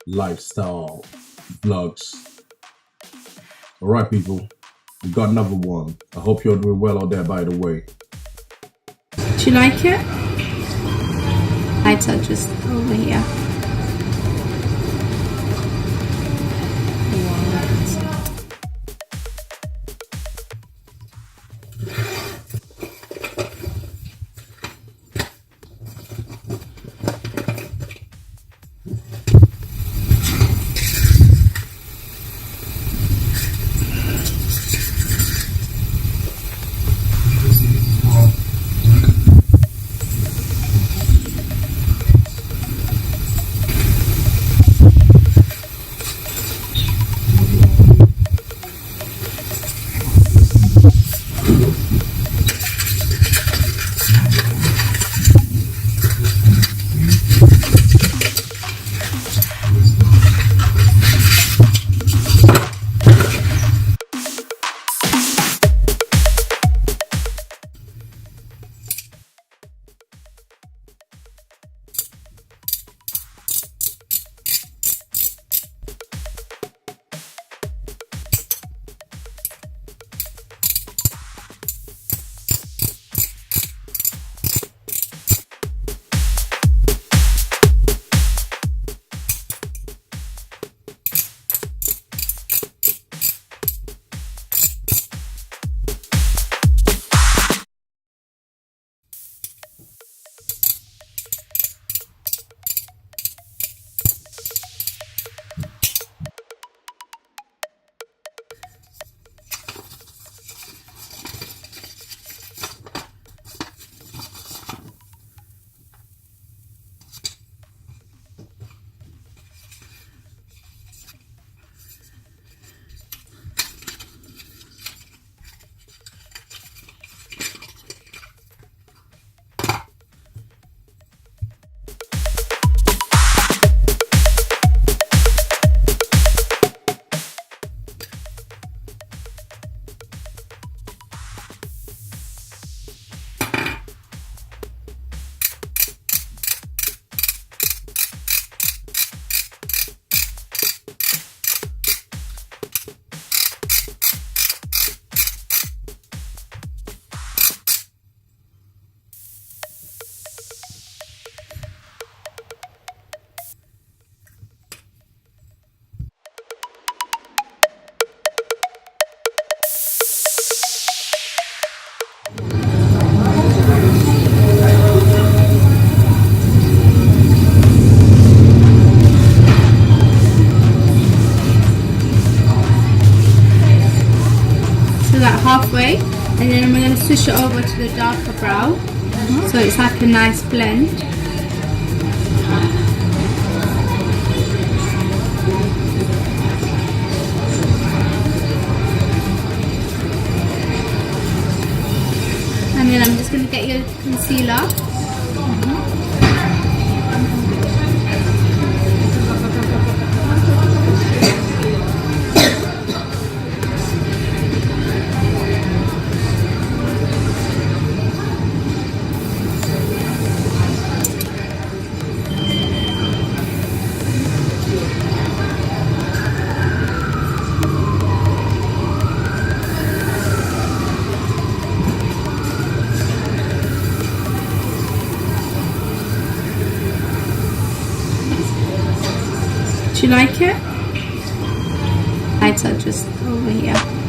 lifestyle vlogs. Alright, people, we got another one. I hope you're doing well out there, by the way. Do you like it? Lights are just over here. That halfway, and then we're going to switch it over to the darker brow, so it's like a nice blend. And then I'm just going to get your concealer. Do you like it? Lights are just over here.